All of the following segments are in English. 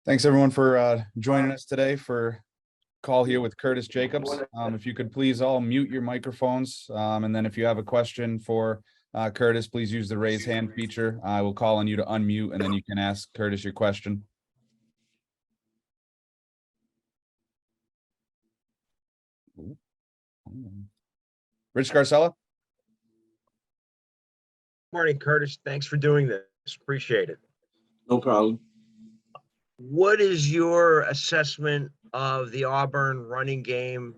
Thanks everyone for joining us today for call here with Curtis Jacobs. If you could please all mute your microphones. And then if you have a question for Curtis, please use the raise hand feature. I will call on you to unmute and then you can ask Curtis your question. Rich Garcella. Morning, Curtis. Thanks for doing this. Appreciate it. No problem. What is your assessment of the Auburn running game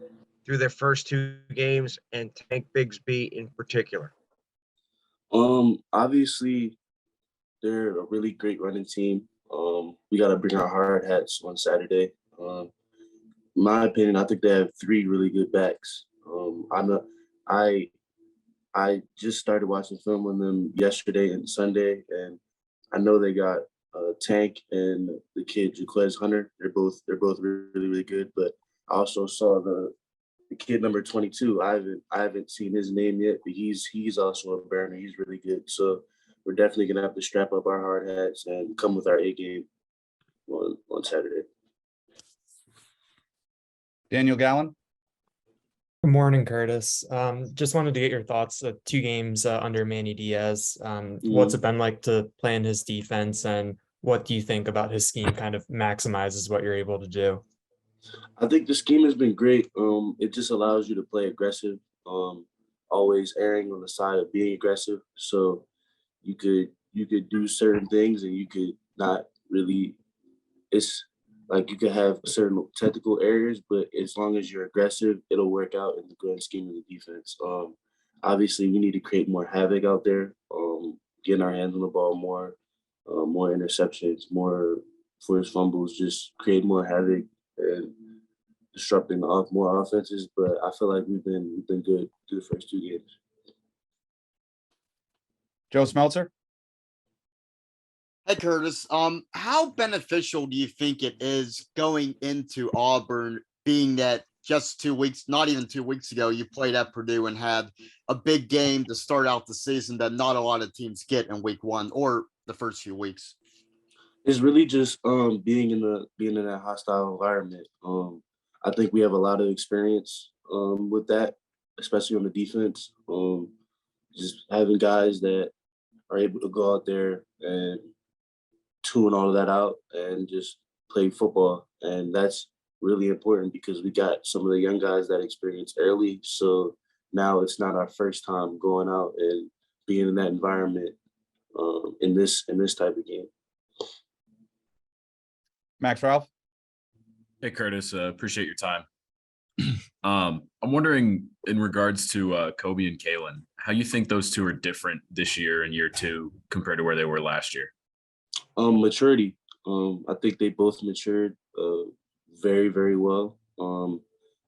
through their first two games and Tank Bigsby in particular? Obviously they're a really great running team. We got to bring our hard hats on Saturday. In my opinion, I think they have three really good backs. I just started watching film on them yesterday and Sunday, and I know they got Tank and the kid Jaquez Hunter. They're both really good. But I also saw the kid number 22. I haven't seen his name yet, but he's also a burner. He's really good. So we're definitely gonna have to strap up our hard hats and come with our A game on Saturday. Daniel Gallen. Good morning, Curtis. Just wanted to get your thoughts of two games under Manny Diaz. What's it been like to play in his defense, and what do you think about his scheme kind of maximizes what you're able to do? I think the scheme has been great. It just allows you to play aggressive, always erring on the side of being aggressive. So you could do certain things and you could not really. It's like you could have certain technical areas, but as long as you're aggressive, it'll work out in the grand scheme of the defense. Obviously, we need to create more havoc out there, getting our hands on the ball more, more interceptions, more forced fumbles, just create more havoc and disrupting more offenses. But I feel like we've been good through the first two games. Joe Smeltzer. Hey, Curtis, how beneficial do you think it is going into Auburn, being that just 2 weeks, not even 2 weeks ago, you played at Purdue and had a big game to start out the season that not a lot of teams get in week one or the first few weeks? It's really just being in that hostile environment. I think we have a lot of experience with that, especially on the defense. Just having guys that are able to go out there and tune all of that out and just play football. And that's really important because we got some of the young guys that experience early. So now it's not our first time going out and being in that environment in this type of game. Max Ralph. Hey, Curtis, appreciate your time. I'm wondering in regards to Kobe and Kalen, how you think those two are different this year in year two compared to where they were last year? Maturity. I think they both matured very, very well.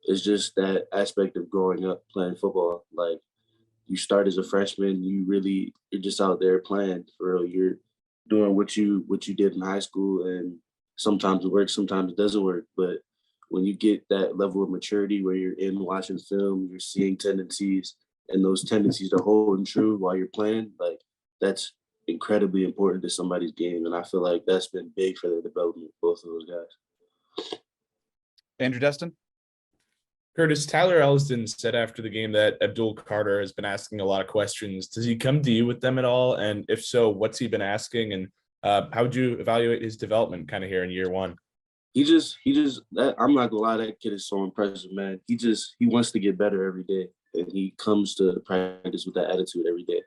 It's just that aspect of growing up playing football. Like you start as a freshman, you're just out there playing for real. You're doing what you did in high school, and sometimes it works, sometimes it doesn't work. But when you get that level of maturity where you're in watching film, you're seeing tendencies, and those tendencies are holding true while you're playing, like that's incredibly important to somebody's game. And I feel like that's been big for their development, both of those guys. Andrew Destin. Curtis, Tyler Elsdon said after the game that Abdul Carter has been asking a lot of questions. Does he come to you with them at all? And if so, what's he been asking? And how would you evaluate his development kind of here in year one? He just I'm not gonna lie, that kid is so impressive, man. He wants to get better every day, and he comes to practice with that attitude every day.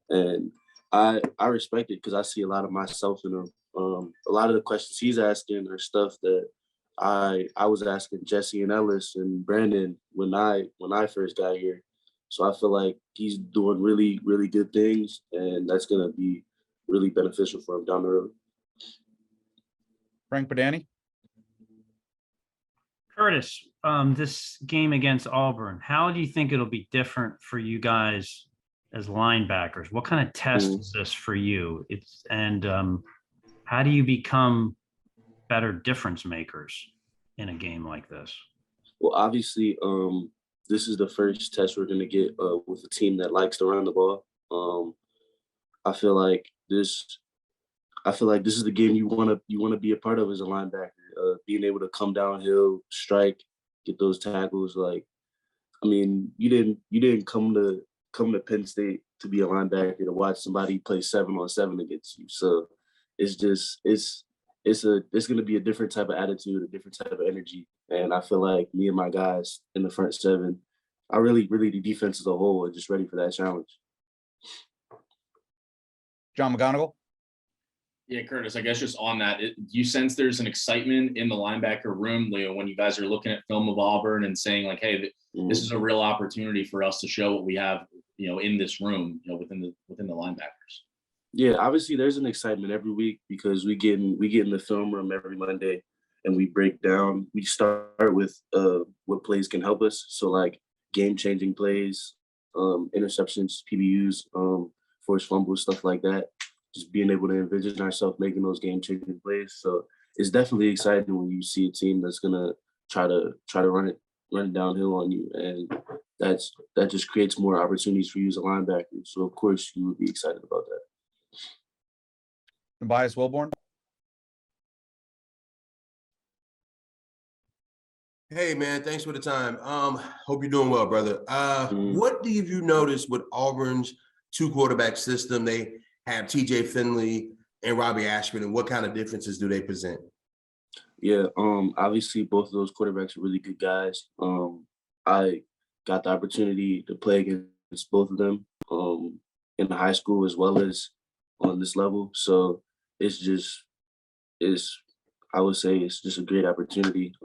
And I respect it because I see a lot of myself in him. A lot of the questions he's asking are stuff that I was asking Jesse and Ellis and Brandon when I first got here. So I feel like he's doing really, really good things, and that's gonna be really beneficial for him down the road. Frank Badani. Curtis, this game against Auburn, how do you think it'll be different for you guys as linebackers? What kind of test is this for you? How do you become better difference makers in a game like this? Well, obviously, this is the first test we're going to get with a team that likes to run the ball. I feel like I feel like this is the game you wanna be a part of as a linebacker. Being able to come downhill, strike, get those tackles. Like, I mean, you didn't come to Penn State to be a linebacker to watch somebody play 7-on-7 against you. So it's just it's gonna be a different type of attitude, a different type of energy. And I feel like me and my guys in the front seven, I really the defense as a whole are just ready for that challenge. John McGonigal. Yeah, Curtis, I guess just on that, do you sense there's an excitement in the linebacker room, Leo, when you guys are looking at film of Auburn and saying like, hey, this is a real opportunity for us to show what we have, in this room, within the linebackers? Yeah, obviously there's an excitement every week because we get in the film room every Monday and we break down. We start with what plays can help us. So like game-changing plays, interceptions, PBUs, forced fumbles, stuff like that. Just being able to envision ourselves making those game-changing plays. So it's definitely exciting when you see a team that's gonna try to run it downhill on you, and that just creates more opportunities for you as a linebacker. So of course you would be excited about that. Tobias Wilborn. Hey man, thanks for the time. Hope you're doing well, brother. Mhm. What do you notice with Auburn's 2-quarterback system? They have TJ Finley and Robbie Ashford, and what kind of differences do they present? Yeah, obviously both of those quarterbacks are really good guys. I got the opportunity to play against both of them in high school as well as on this level. So it's I would say it's just a great opportunity.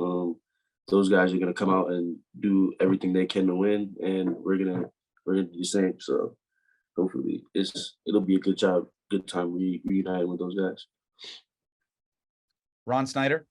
Those guys are gonna come out and do everything they can to win, and we're gonna do the same. So hopefully it'll be a good time reuniting with those guys. Ron Snyder.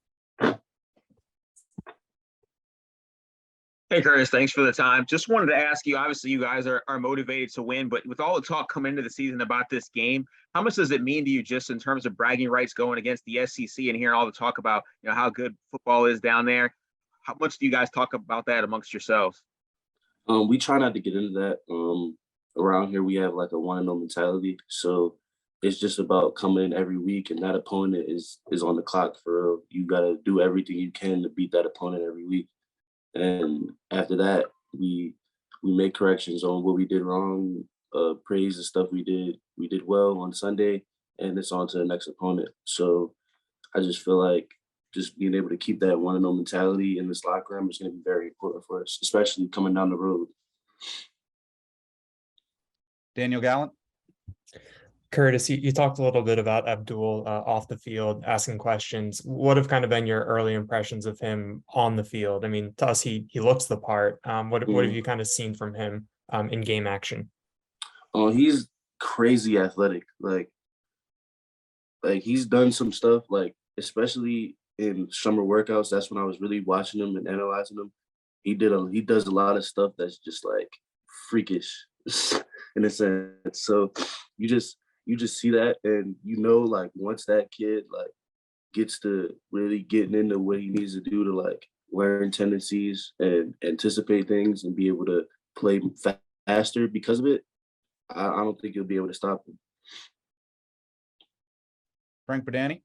Hey, Curtis, thanks for the time. Just wanted to ask you, obviously you guys are motivated to win, but with all the talk coming into the season about this game, how much does it mean to you just in terms of bragging rights going against the SEC and hearing all the talk about, how good football is down there? How much do you guys talk about that amongst yourselves? We try not to get into that. Around here we have like a 1-0 mentality. So it's just about coming in every week, and that opponent is on the clock for real. You gotta do everything you can to beat that opponent every week. And after that, we make corrections on what we did wrong, praise the stuff we did well on Sunday, and it's on to the next opponent. So I just feel like just being able to keep that 1-0 mentality in this locker room is going to be very important for us, especially coming down the road. Daniel Gallant. Curtis, you talked a little bit about Abdul off the field, asking questions. What have kind of been your early impressions of him on the field? I mean, to us, he looks the part. What have you kind of seen from him in game action? Oh, he's crazy athletic. Like he's done some stuff, like especially in summer workouts. That's when I was really watching him and analyzing him. He does a lot of stuff that's just like freakish in a sense. So you just see that, and like once that kid like gets to really getting into what he needs to do to like learn tendencies and anticipate things and be able to play faster because of it, I don't think you'll be able to stop him. Frank Badani.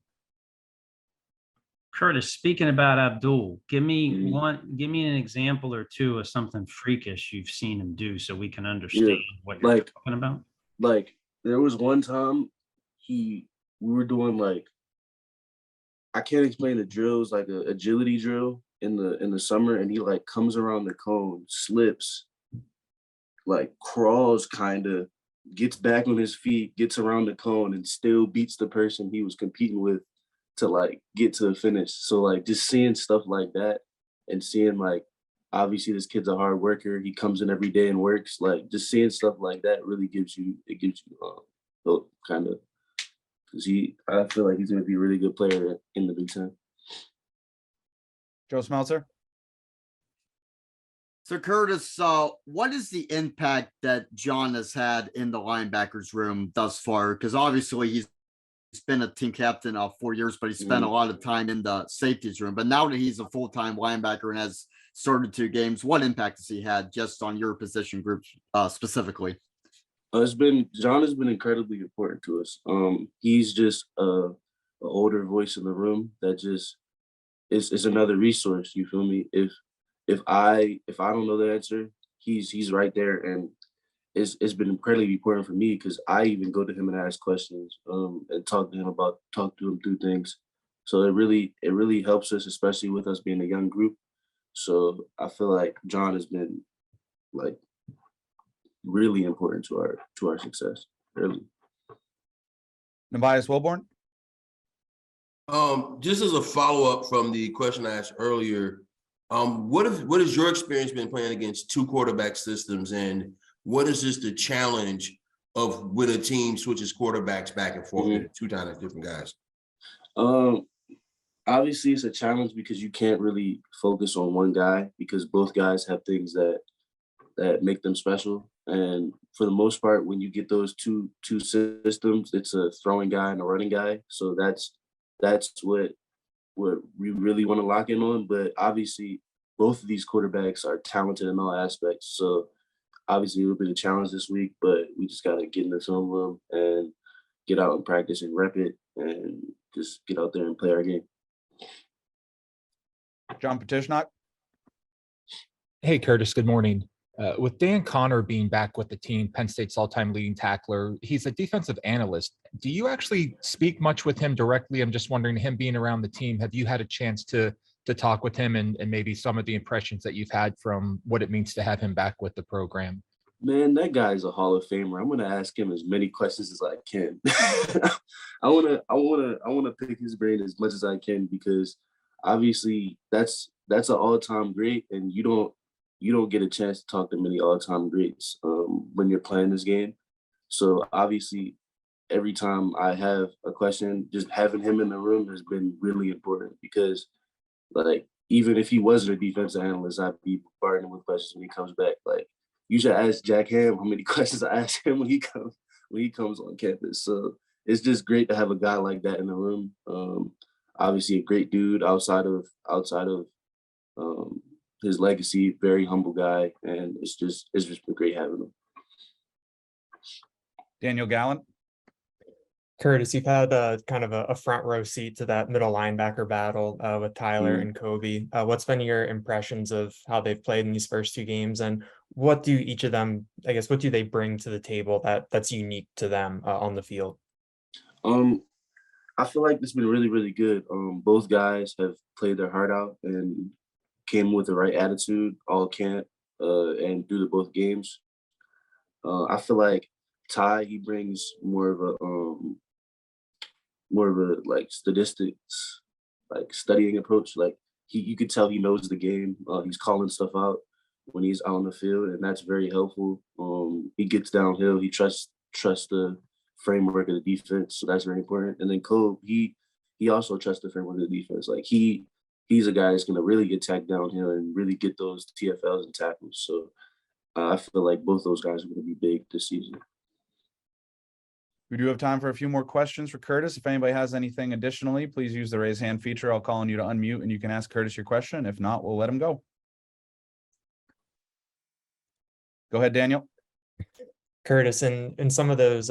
Curtis, speaking about Abdul, give me an example or two of something freakish you've seen him do so we can understand what you're talking about. Like there was one time we were doing like, I can't explain the drills, like a agility drill in the summer, and he like comes around the cone, slips, like crawls kind of, gets back on his feet, gets around the cone, and still beats the person he was competing with to like get to the finish. So like just seeing stuff like that and seeing like, obviously this kid's a hard worker. He comes in every day and works. Like just seeing stuff like that really gives you hope, kind of, because I feel like he's going to be a really good player in the Big Ten. Joe Smeltzer. So Curtis, what is the impact that John has had in the linebackers room thus far? Because obviously he's been a team captain 4 years, but he spent a lot of time in the safeties room. But now that he's a full-time linebacker and has started 2 games, what impact has he had just on your position group specifically? John has been incredibly important to us. He's just a older voice in the room that just is another resource. You feel me? If I don't know the answer, he's right there, and it's been incredibly important for me because I even go to him and ask questions, and talk to him through things. So it really helps us, especially with us being a young group. So I feel like John has been like really important to our success. Really. Tobias Wilborn. Just as a follow-up from the question I asked earlier, what has your experience been playing against two quarterback systems, and what is just the challenge of when a team switches quarterbacks back and forth with two kind of different guys? Obviously it's a challenge because you can't really focus on one guy because both guys have things that make them special. And for the most part, when you get those two systems, it's a throwing guy and a running guy. So that's what we really want to lock in on. But obviously, both of these quarterbacks are talented in all aspects. So obviously, it'll be a challenge this week, but we just got to get in the film room and get out and practice and rep it and just get out there and play our game. John Petishnock. Hey, Curtis, good morning. With Dan Connor being back with the team, Penn State's all-time leading tackler, he's a defensive analyst. Do you actually speak much with him directly? I'm just wondering, him being around the team, have you had a chance to talk with him and maybe some of the impressions that you've had from what it means to have him back with the program? Man, that guy's a Hall of Famer. I'm gonna ask him as many questions as I can. I wanna pick his brain as much as I can because obviously that's an all-time great, and you don't get a chance to talk to many all-time greats when you're playing this game. So obviously, every time I have a question, just having him in the room has been really important because, like, even if he wasn't a defensive analyst, I'd be bombarding him with questions when he comes back. Like, you should ask Jack Ham how many questions I ask him when he comes on campus. So it's just great to have a guy like that in the room. Obviously, a great dude outside of his legacy, very humble guy, and it's just been great having him. Daniel Gallant. Curtis, you've had kind of a front row seat to that middle linebacker battle with Tyler and Kobe. What's been your impressions of how they've played in these first two games, and what do each of them, I guess, what do they bring to the table that's unique to them on the field? I feel like it's been really, really good. Both guys have played their heart out and came with the right attitude all camp and through both games. I feel like Ty, he brings more of a like statistics, like studying approach. Like you could tell he knows the game. He's calling stuff out when he's out on the field, and that's very helpful. He gets downhill. He trusts the framework of the defense, so that's very important. And then Cole, he also trusts the framework of the defense. Like he's a guy that's going to really get tagged downhill and really get those TFLs and tackles. So I feel like both those guys are going to be big this season. We do have time for a few more questions for Curtis. If anybody has anything additionally, please use the raise hand feature. I'll call on you to unmute and you can ask Curtis your question. If not, we'll let him go. Go ahead, Daniel. Curtis, in some of those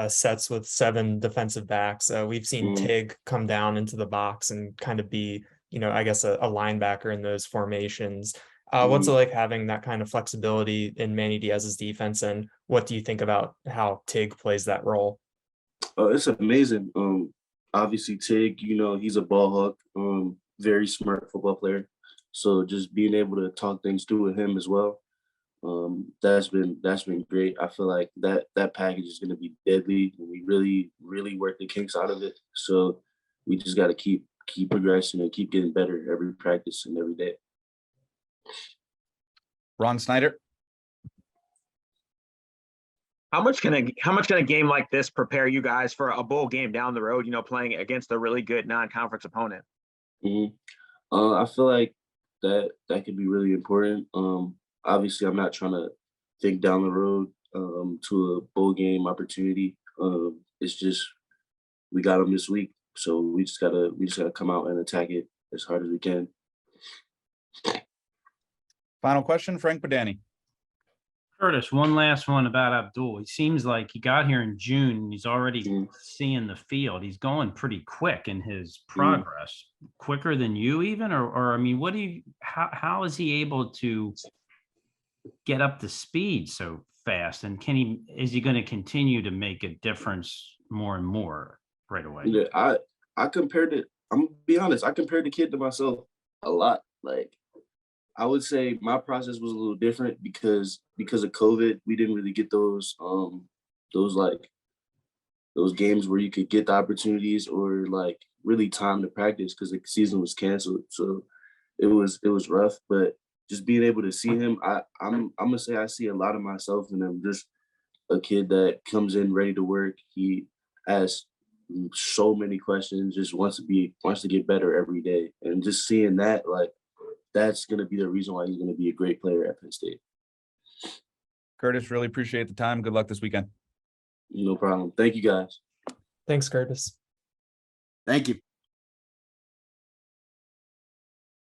sets with 7 defensive backs, we've seen Tig come down into the box and kind of be, I guess a linebacker in those formations. What's it like having that kind of flexibility in Manny Diaz's defense, and what do you think about how Tig plays that role? It's amazing. Obviously Tig, he's a ball hawk, very smart football player. So just being able to talk things through with him as well, that's been great. I feel like that package is going to be deadly. We really, really work the kinks out of it. So we just got to keep progressing and keep getting better every practice and every day. Ron Snyder. How much can a game like this prepare you guys for a bowl game down the road, playing against a really good non-conference opponent? I feel like that could be really important. Obviously, I'm not trying to think down the road to a bowl game opportunity. It's just we got them this week, so we just gotta come out and attack it as hard as we can. Final question, Frank Badani. Curtis, one last one about Abdul. He seems like he got here in June and he's already seeing the field. He's going pretty quick in his progress, quicker than you even, or I mean, how is he able to get up to speed so fast? And is he going to continue to make a difference more and more right away? Yeah, I compared it. I'm gonna be honest. I compared the kid to myself a lot. Like, I would say my process was a little different because of COVID. We didn't really get those games where you could get the opportunities or like really time to practice because the season was canceled. So it was rough. But just being able to see him, I'm gonna say I see a lot of myself in him. Just a kid that comes in ready to work. He asks so many questions, just wants to get better every day. And just seeing that, like, that's going to be the reason why he's going to be a great player at Penn State. Curtis, really appreciate the time. Good luck this weekend. No problem. Thank you, guys. Thanks, Curtis. Thank you.